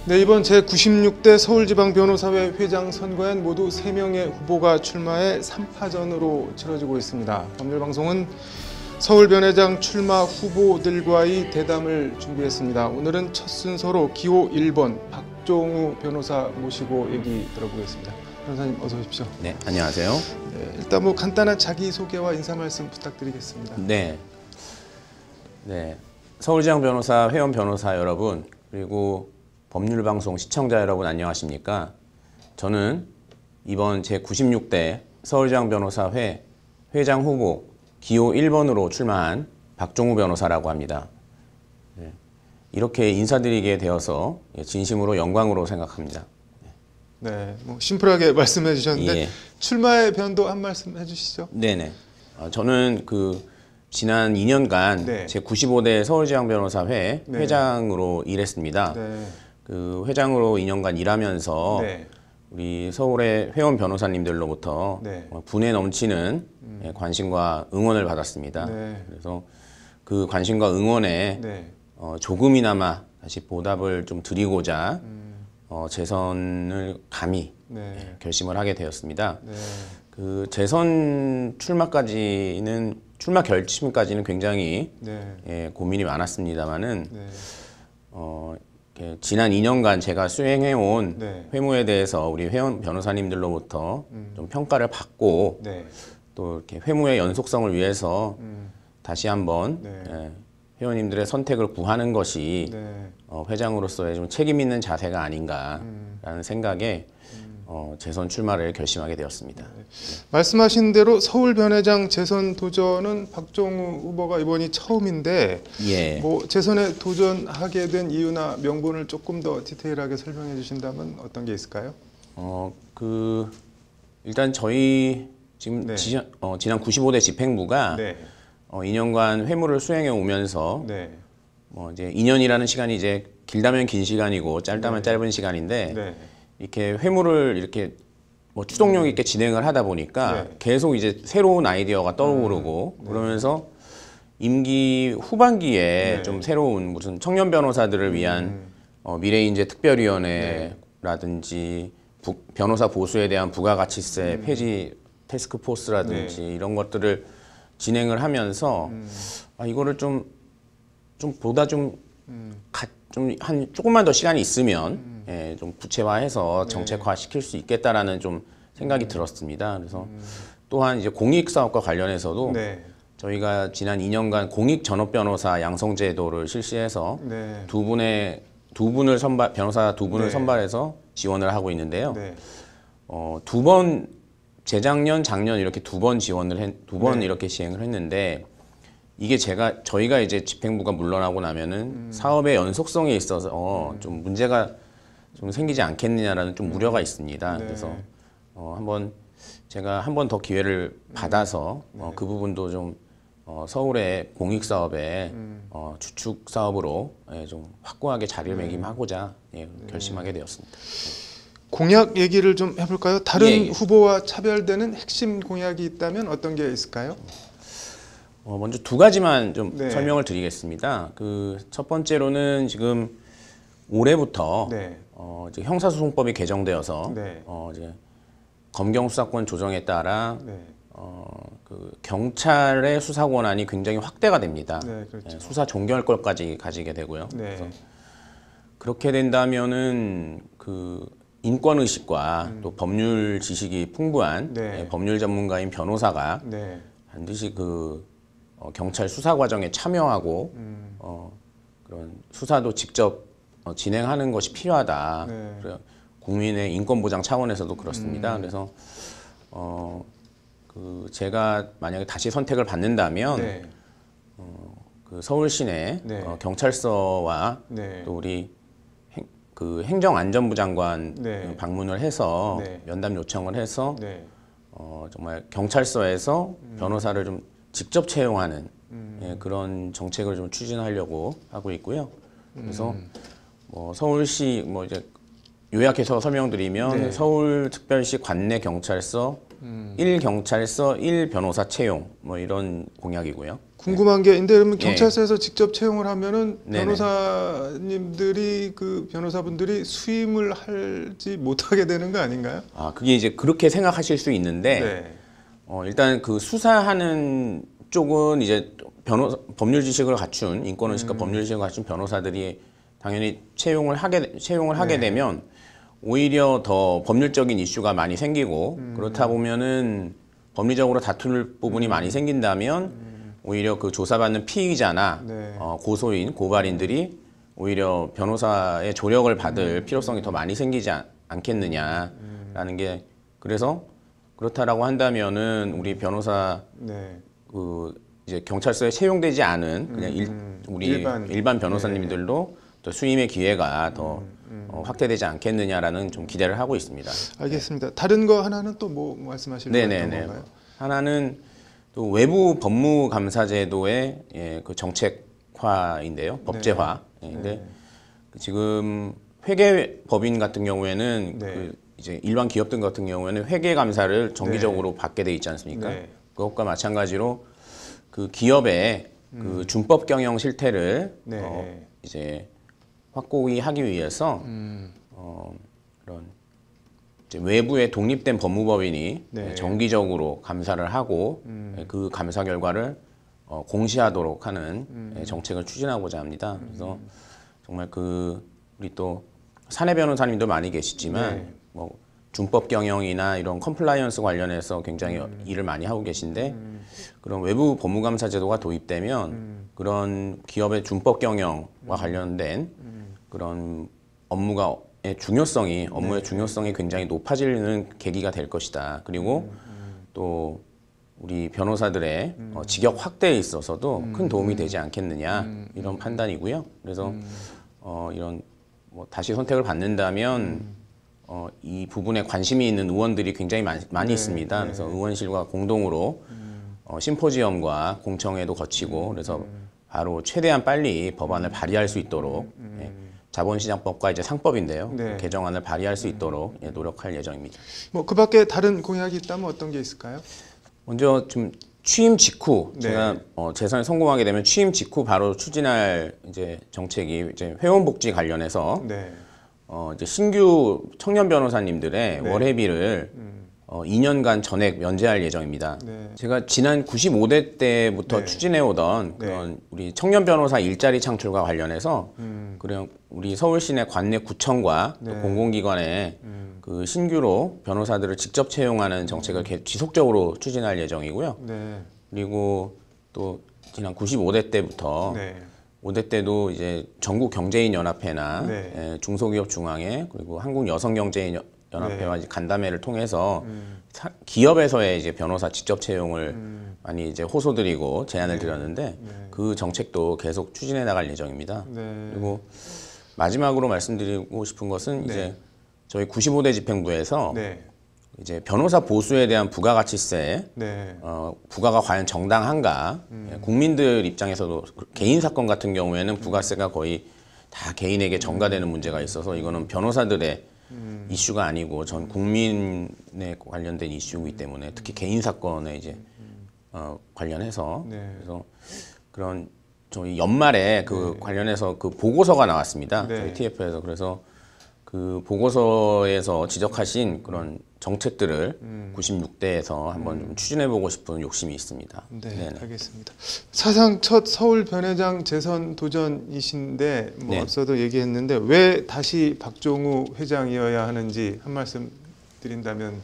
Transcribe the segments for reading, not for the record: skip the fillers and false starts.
네, 이번 제96대 서울지방변호사회 회장 선거엔 모두 3명의 후보가 출마해 3파전으로 치러지고 있습니다. 법률방송은 서울변회장 출마 후보들과의 대담을 준비했습니다. 오늘은 첫 순서로 기호 1번 박종우 변호사 모시고 얘기 들어보겠습니다. 변호사님 어서 오십시오. 네, 안녕하세요. 네, 일단 간단한 자기소개와 인사 말씀 부탁드리겠습니다. 네, 서울지방 변호사 회원 변호사 여러분, 그리고 법률방송 시청자 여러분 안녕하십니까? 저는 이번 제96대 서울지방 변호사회 회장 후보 기호 1번으로 출마한 박종우 변호사라고 합니다. 네, 이렇게 인사드리게 되어서 진심으로 영광으로 생각합니다. 네, 심플하게 말씀해 주셨는데 예. 출마의 변도 한 말씀 해주시죠. 네네. 저는 지난 2년간 네. 제95대 서울지방변호사회 네. 회장으로 일했습니다. 네. 회장으로 2년간 일하면서 네. 우리 서울의 회원 변호사님들로부터 네. 분에 넘치는 관심과 응원을 받았습니다. 네. 그래서 그 관심과 응원에 네. 조금이나마 다시 보답을 좀 드리고자 재선을 감히 네. 결심을 하게 되었습니다. 네. 재선 출마 결심까지는 굉장히 네. 고민이 많았습니다만은 네. 이렇게 지난 2년간 제가 수행해온 네. 회무에 대해서 우리 회원 변호사님들로부터 좀 평가를 받고 네. 또 이렇게 회무의 연속성을 위해서 다시 한번 네. 회원님들의 선택을 구하는 것이 네. 회장으로서의 좀 책임 있는 자세가 아닌가라는 생각에 재선 출마를 결심하게 되었습니다. 말씀하신 대로 서울변회장 재선 도전은 박종우 후보가 이번이 처음인데 예. 재선에 도전하게 된 이유나 명분을 조금 더 디테일하게 설명해 주신다면 어떤 게 있을까요? 일단 저희 지금 네. 지난 95대 집행부가 네. 2년간 회무를 수행해 오면서 네. 이제 2년이라는 시간이 이제 길다면 긴 시간이고 짧다면 네. 짧은 시간인데 네. 이렇게 회무를 이렇게 추동력 있게 진행을 하다 보니까 네. 계속 이제 새로운 아이디어가 떠오르고 그러면서 임기 후반기에 네. 좀 새로운 무슨 청년 변호사들을 위한 미래인재 특별위원회라든지 변호사 보수에 대한 부가가치세 폐지 태스크포스라든지 이런 것들을 진행을 하면서 이거를 보다 조금만 더 시간이 있으면 좀 구체화해서 정책화 시킬 수 있겠다라는 좀 생각이 들었습니다. 그래서 또한 이제 공익사업과 관련해서도 네. 저희가 지난 2년간 공익 전업 변호사 양성 제도를 실시해서 네. 변호사 두 분을 네. 선발해서 지원을 하고 있는데요. 네. 재작년, 작년 이렇게 두 번 네. 이렇게 시행을 했는데 이게 저희가 이제 집행부가 물러나고 나면은 사업의 연속성에 있어서 좀 문제가 좀 생기지 않겠느냐라는 좀 우려가 있습니다. 네. 그래서 제가 한 번 더 기회를 받아서 그 부분도 좀 서울의 공익 사업의 주축 사업으로 좀 확고하게 자리매김하고자 결심하게 되었습니다. 공약 얘기를 좀 해볼까요? 다른 예. 후보와 차별되는 핵심 공약이 있다면 어떤 게 있을까요? 먼저 두 가지만 좀 네. 설명을 드리겠습니다. 첫 번째로는 지금 올해부터 네. 이제 형사소송법이 개정되어서 네. 이제 검경 수사권 조정에 따라 네. 경찰의 수사 권한이 굉장히 확대가 됩니다. 네, 그렇죠. 수사 종결권까지 가지게 되고요. 네. 그래서 그렇게 된다면은 인권 의식과 또 법률 지식이 풍부한 네. 법률 전문가인 변호사가 네. 반드시 경찰 수사 과정에 참여하고 그런 수사도 직접 진행하는 것이 필요하다. 네. 그래서 국민의 인권 보장 차원에서도 그렇습니다. 그래서 제가 만약에 다시 선택을 받는다면 네. 서울 시내 네. 경찰서와 네. 또 우리 행정안전부 장관 네. 방문을 해서 네. 면담 요청을 해서 네. 정말 경찰서에서 변호사를 좀 직접 채용하는 그런 정책을 좀 추진하려고 하고 있고요. 그래서 서울시 이제 요약해서 설명드리면 네. 서울특별시 관내 경찰서 1경찰서 1변호사 채용 뭐 이런 공약이고요. 궁금한 게 근데 그러면 예. 경찰서에서 직접 채용을 하면은 네네. 변호사님들이 그 변호사분들이 수임을 하지 못하게 되는 거 아닌가요? 아, 그게 이제 그렇게 생각하실 수 있는데 네. 일단 그 수사하는 쪽은 이제 법률 지식을 갖춘 인권의식과 법률 지식을 갖춘 변호사들이 당연히 채용을 하게 되면 오히려 더 법률적인 이슈가 많이 생기고 그렇다 보면은 법리적으로 다툴 부분이 많이 생긴다면 오히려 그 조사받는 피의자나 네. 고소인, 고발인들이 오히려 변호사의 조력을 받을 필요성이 더 많이 생기지 않겠느냐라는 게 그래서 그렇다라고 한다면은 우리 변호사 네. 그 이제 경찰서에 채용되지 않은 그냥 우리 일반 변호사님들도 또 수임의 기회가 더 확대되지 않겠느냐라는 좀 기대를 하고 있습니다. 알겠습니다. 다른 거 하나는 또 뭐 말씀하실 거 있는 건가요? 하나는 또 외부 법무감사제도의 그 정책화인데요, 법제화. 근데 지금 회계법인 같은 경우에는 그 이제 일반 기업들 같은 경우에는 회계 감사를 정기적으로 받게 돼 있지 않습니까? 네. 그것과 마찬가지로 그 기업의 그 준법 경영 실태를 이제 확고히 하기 위해서 그런 이제 외부의 독립된 법무법인이 정기적으로 감사를 하고 그 감사 결과를 공시하도록 하는 정책을 추진하고자 합니다. 그래서 정말 그 우리 또 사내 변호사님도 많이 계시지만 뭐 준법 경영이나 이런 컴플라이언스 관련해서 굉장히 일을 많이 하고 계신데 그런 외부 법무감사 제도가 도입되면 그런 기업의 준법 경영과 관련된 그런 업무의 중요성이 굉장히 높아지는 계기가 될 것이다. 그리고 또 우리 변호사들의 직역 확대에 있어서도 큰 도움이 되지 않겠느냐 이런 판단이고요. 그래서 이런 뭐 다시 선택을 받는다면 이 부분에 관심이 있는 의원들이 굉장히 많이 있습니다. 그래서 의원실과 공동으로 심포지엄과 공청회도 거치고 그래서 바로 최대한 빨리 법안을 발의할 수 있도록 자본시장법과 이제 상법인데요. 개정안을 발의할 수 있도록 노력할 예정입니다. 뭐 그 밖에 다른 공약이 있다면 어떤 게 있을까요? 먼저 좀 취임 직후 제가 재선에 성공하게 되면 취임 직후 바로 추진할 이제 정책이 이제 회원복지 관련해서 이제 신규 청년 변호사님들의 월회비를 2년간 전액 면제할 예정입니다. 제가 지난 95대 때부터 추진해오던 그런 우리 청년 변호사 일자리 창출과 관련해서 그냥 우리 서울시내 관내 구청과 공공기관에 그 신규로 변호사들을 직접 채용하는 정책을 지속적으로 추진할 예정이고요. 그리고 또 지난 95대 때부터 5대 때도 이제 전국 경제인 연합회나 중소기업 중앙회 그리고 한국 여성경제인 연합회와 이제 간담회를 통해서 기업에서의 이제 변호사 직접 채용을 많이 이제 호소드리고 제안을 드렸는데 그 정책도 계속 추진해 나갈 예정입니다. 그리고 마지막으로 말씀드리고 싶은 것은 이제 저희 95대 집행부에서 이제 변호사 보수에 대한 부가가치세, 부가가 과연 정당한가? 국민들 입장에서도 개인 사건 같은 경우에는 부가세가 거의 다 개인에게 전가되는 문제가 있어서 이거는 변호사들의 이슈가 아니고 전 국민에 관련된 이슈이기 때문에 특히 개인 사건에 이제 관련해서 그래서 그런 저희 연말에 그 관련해서 그 보고서가 나왔습니다. 저희 TF에서 그래서 그 보고서에서 지적하신 그런 정책들을 96대에서 한번 좀 추진해보고 싶은 욕심이 있습니다. 알겠습니다. 사상 첫 서울 변회장 재선 도전이신데 뭐 앞서도 얘기했는데 왜 다시 박종우 회장이어야 하는지 한 말씀 드린다면.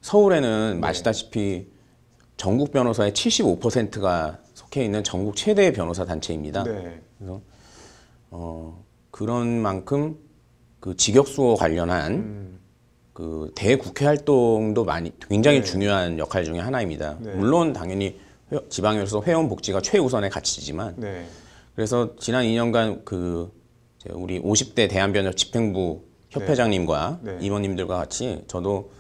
서울에는 아시다시피 전국 변호사의 75%가 속해 있는 전국 최대의 변호사 단체입니다. 그래서 그런 만큼 그 직역수호 관련한 그 대국회 활동도 굉장히 중요한 역할 중에 하나입니다. 물론 당연히 지방에서 회원 복지가 최우선의 가치지만 그래서 지난 2년간 그 우리 50대 대한변협 집행부 협회장님과 임원님들과 같이 저도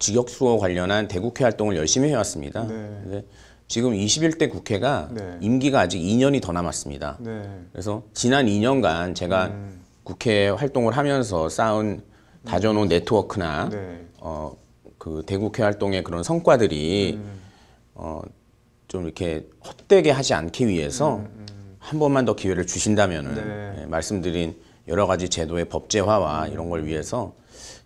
직역수호 관련한 대국회 활동을 열심히 해왔습니다. 근데 지금 21대 국회가 임기가 아직 2년이 더 남았습니다. 그래서 지난 2년간 제가 국회 활동을 하면서 쌓은 다져놓은 네트워크나 그 대국회 활동의 그런 성과들이 좀 이렇게 헛되게 하지 않기 위해서 한 번만 더 기회를 주신다면은 네. 예, 말씀드린 여러 가지 제도의 법제화와 이런 걸 위해서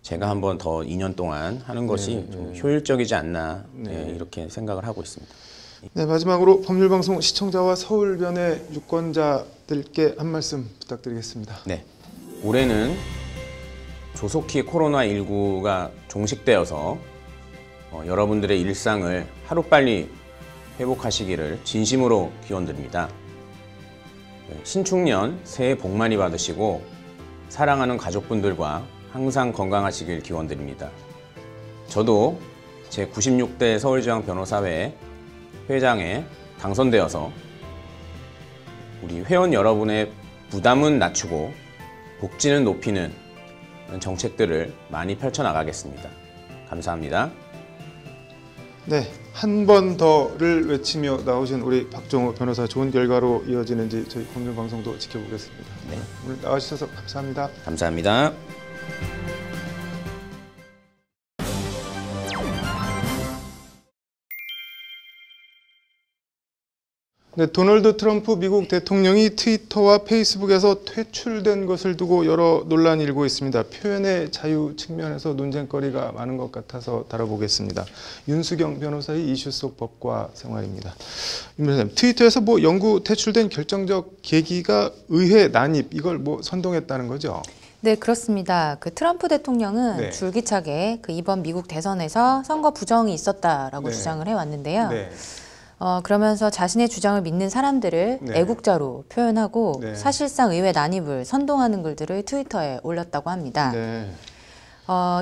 제가 한 번 더 2년 동안 하는 것이 좀 효율적이지 않나 예, 이렇게 생각을 하고 있습니다. 네, 마지막으로 법률방송 시청자와 서울변의 유권자들께 한 말씀 부탁드리겠습니다. 네, 올해는 조속히 코로나19가 종식되어서 여러분들의 일상을 하루빨리 회복하시기를 진심으로 기원드립니다. 신축년 새해 복 많이 받으시고 사랑하는 가족분들과 항상 건강하시길 기원드립니다. 저도 제 96대 서울지방변호사회 회장에 당선되어서 우리 회원 여러분의 부담은 낮추고 복지는 높이는 정책들을 많이 펼쳐나가겠습니다. 감사합니다. 네, 한 번 더를 외치며 나오신 우리 박종호 변호사 좋은 결과로 이어지는지 저희 법률방송도 지켜보겠습니다. 네. 오늘 나와주셔서 감사합니다. 감사합니다. 네, 도널드 트럼프 미국 대통령이 트위터와 페이스북에서 퇴출된 것을 두고 여러 논란이 일고 있습니다. 표현의 자유 측면에서 논쟁거리가 많은 것 같아서 다뤄보겠습니다. 윤수경 변호사의 이슈 속 법과 생활입니다. 윤 변호사님, 트위터에서 뭐 영구 퇴출된 결정적 계기가 의회 난입, 이걸 뭐 선동했다는 거죠? 네, 그렇습니다. 그 트럼프 대통령은 네. 줄기차게 그 이번 미국 대선에서 선거 부정이 있었다라고 네. 주장을 해왔는데요. 네. 그러면서 자신의 주장을 믿는 사람들을 네. 애국자로 표현하고 네. 사실상 의회 난입을 선동하는 글들을 트위터에 올렸다고 합니다. 네.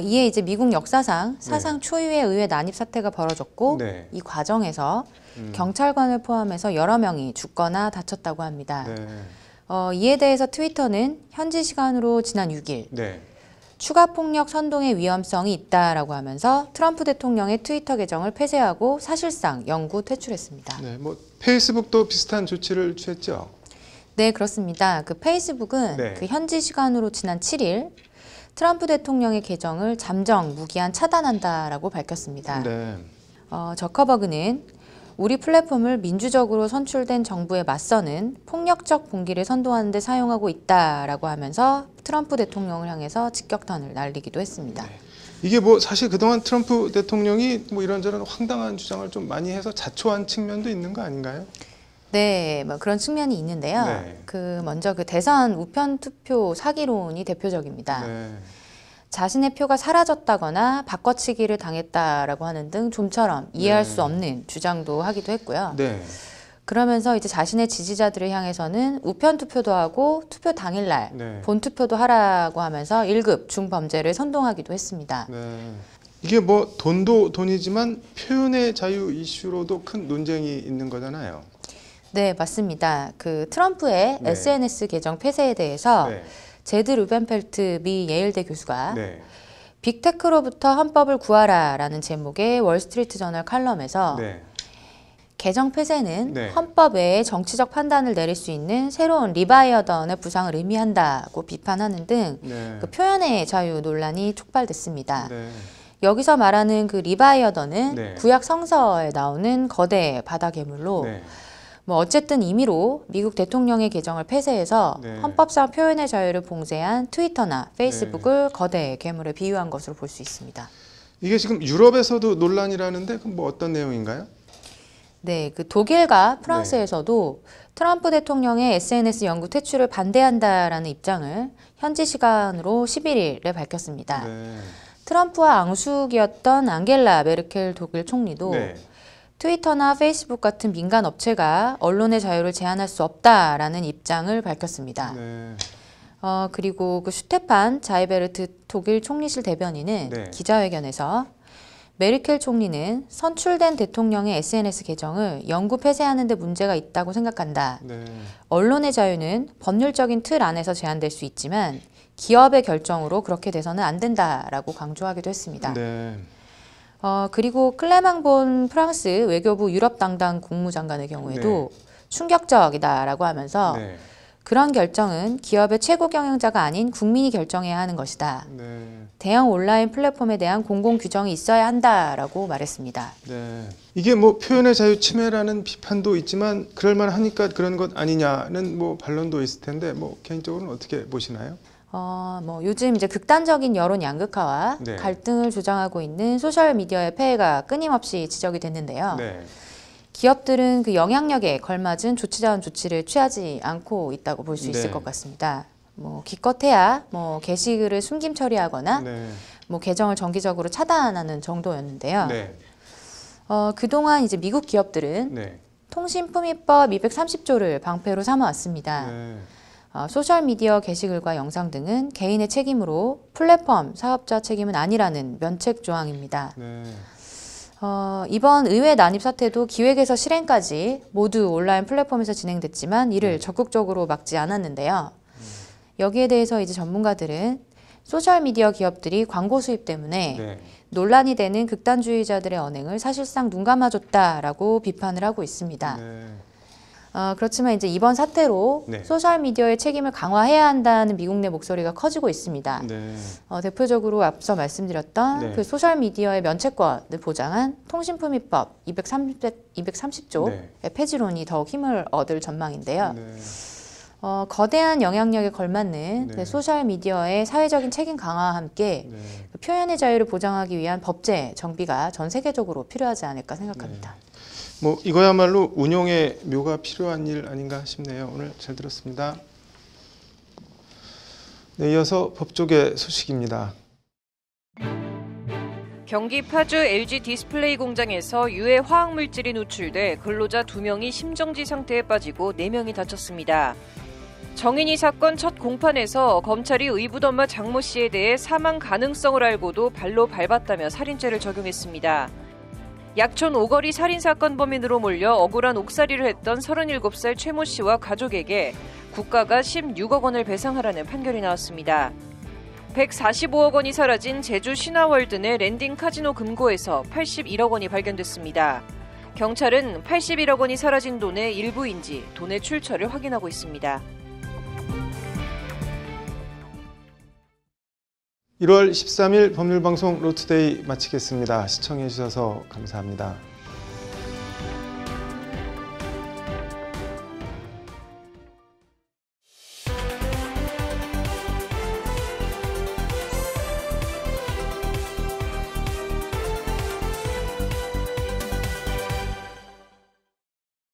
이에 이제 미국 역사상 사상 초유의 의회 난입 사태가 벌어졌고 네. 이 과정에서 경찰관을 포함해서 여러 명이 죽거나 다쳤다고 합니다. 네. 이에 대해서 트위터는 현지 시간으로 지난 6일 네. 추가 폭력 선동의 위험성이 있다라고 하면서 트럼프 대통령의 트위터 계정을 폐쇄하고 사실상 영구 퇴출했습니다. 네, 뭐 페이스북도 비슷한 조치를 취했죠? 네, 그렇습니다. 그 페이스북은 네. 그 현지 시간으로 지난 7일 트럼프 대통령의 계정을 잠정 무기한 차단한다라고 밝혔습니다. 네. 저커버그는 우리 플랫폼을 민주적으로 선출된 정부에 맞서는 폭력적 봉기를 선도하는 데 사용하고 있다라고 하면서 트럼프 대통령을 향해서 직격탄을 날리기도 했습니다. 이게 뭐 사실 그동안 트럼프 대통령이 뭐 이런저런 황당한 주장을 좀 많이 해서 자초한 측면도 있는 거 아닌가요? 네, 뭐 그런 측면이 있는데요. 네. 먼저 그 대선 우편 투표 사기론이 대표적입니다. 네. 자신의 표가 사라졌다거나 바꿔치기를 당했다라고 하는 등 좀처럼 이해할 수 없는 주장도 하기도 했고요. 네. 그러면서 이제 자신의 지지자들을 향해서는 우편 투표도 하고 투표 당일날 네. 본 투표도 하라고 하면서 1급 중범죄를 선동하기도 했습니다. 네. 이게 뭐 돈도 돈이지만 표현의 자유 이슈로도 큰 논쟁이 있는 거잖아요. 네, 맞습니다. 그 트럼프의 네. SNS 계정 폐쇄에 대해서 네. 제드 루벤펠트 미 예일대 교수가 네. 빅테크로부터 헌법을 구하라라는 제목의 월스트리트 저널 칼럼에서 네. 계정 폐쇄는 네. 헌법 외에 정치적 판단을 내릴 수 있는 새로운 리바이어던의 부상을 의미한다고 비판하는 등 네. 그 표현의 자유 논란이 촉발됐습니다. 네. 여기서 말하는 그 리바이어던은 네. 구약 성서에 나오는 거대 바다 괴물로 네. 뭐 어쨌든 임의로 미국 대통령의 계정을 폐쇄해서 네. 헌법상 표현의 자유를 봉쇄한 트위터나 페이스북을 거대 괴물에 비유한 것으로 볼 수 있습니다. 이게 지금 유럽에서도 논란이라는데 그럼 뭐 어떤 내용인가요? 네, 그 독일과 프랑스에서도 트럼프 대통령의 SNS 영구 퇴출을 반대한다라는 입장을 현지 시간으로 11일에 밝혔습니다. 네. 트럼프와 앙숙이었던 앙겔라 메르켈 독일 총리도 네. 트위터나 페이스북 같은 민간 업체가 언론의 자유를 제한할 수 없다라는 입장을 밝혔습니다. 네. 그리고 그 슈테판 자이베르트 독일 총리실 대변인은 네. 기자회견에서 메르켈 총리는 선출된 대통령의 SNS 계정을 영구 폐쇄하는 데 문제가 있다고 생각한다. 네. 언론의 자유는 법률적인 틀 안에서 제한될 수 있지만 기업의 결정으로 그렇게 돼서는 안 된다라고 강조하기도 했습니다. 네. 그리고 클레망 본 프랑스 외교부 유럽 담당 국무장관의 경우에도 충격적이다라고 하면서 네. 그런 결정은 기업의 최고 경영자가 아닌 국민이 결정해야 하는 것이다. 네. 대형 온라인 플랫폼에 대한 공공 규정이 있어야 한다라고 말했습니다. 네. 이게 뭐 표현의 자유 침해라는 비판도 있지만 그럴 만하니까 그런 것 아니냐는 뭐 반론도 있을 텐데 뭐 개인적으로는 어떻게 보시나요? 뭐 요즘 이제 극단적인 여론 양극화와 네. 갈등을 조장하고 있는 소셜 미디어의 폐해가 끊임없이 지적이 됐는데요. 네. 기업들은 그 영향력에 걸맞은 조치다운 조치를 취하지 않고 있다고 볼 수 있을 네. 것 같습니다. 뭐 기껏해야 뭐 게시글을 숨김 처리하거나 네. 뭐 계정을 정기적으로 차단하는 정도였는데요. 네. 그동안 이제 미국 기업들은 네. 통신품위법 230조를 방패로 삼아왔습니다. 네. 소셜미디어 게시글과 영상 등은 개인의 책임으로 플랫폼 사업자 책임은 아니라는 면책 조항입니다. 네. 이번 의회 난입 사태도 기획에서 실행까지 모두 온라인 플랫폼에서 진행됐지만 이를 적극적으로 막지 않았는데요. 여기에 대해서 이제 전문가들은 소셜미디어 기업들이 광고 수입 때문에 네. 논란이 되는 극단주의자들의 언행을 사실상 눈감아줬다라고 비판을 하고 있습니다. 네. 그렇지만 이제 이번 사태로 네. 소셜미디어의 책임을 강화해야 한다는 미국 내 목소리가 커지고 있습니다. 네. 대표적으로 앞서 말씀드렸던 네. 그 소셜미디어의 면책권을 보장한 통신품위법 230조의 네. 폐지론이 더욱 힘을 얻을 전망인데요. 네. 거대한 영향력에 걸맞는 네. 그 소셜미디어의 사회적인 책임 강화와 함께 네. 그 표현의 자유를 보장하기 위한 법제 정비가 전 세계적으로 필요하지 않을까 생각합니다. 뭐 이거야말로 운용의 묘가 필요한 일 아닌가 싶네요. 오늘 잘 들었습니다. 네, 이어서 법조계 소식입니다. 경기 파주 LG 디스플레이 공장에서 유해 화학물질이 노출돼 근로자 2명이 심정지 상태에 빠지고 4명이 다쳤습니다. 정인이 사건 첫 공판에서 검찰이 의붓 엄마 장모 씨에 대해 사망 가능성을 알고도 발로 밟았다며 살인죄를 적용했습니다. 약촌 오거리 살인사건 범인으로 몰려 억울한 옥살이를 했던 37살 최모 씨와 가족에게 국가가 16억 원을 배상하라는 판결이 나왔습니다. 145억 원이 사라진 제주 신화월드 내 랜딩 카지노 금고에서 81억 원이 발견됐습니다. 경찰은 81억 원이 사라진 돈의 일부인지 돈의 출처를 확인하고 있습니다. 1월 13일 법률방송 로투데이 마치겠습니다. 시청해 주셔서 감사합니다.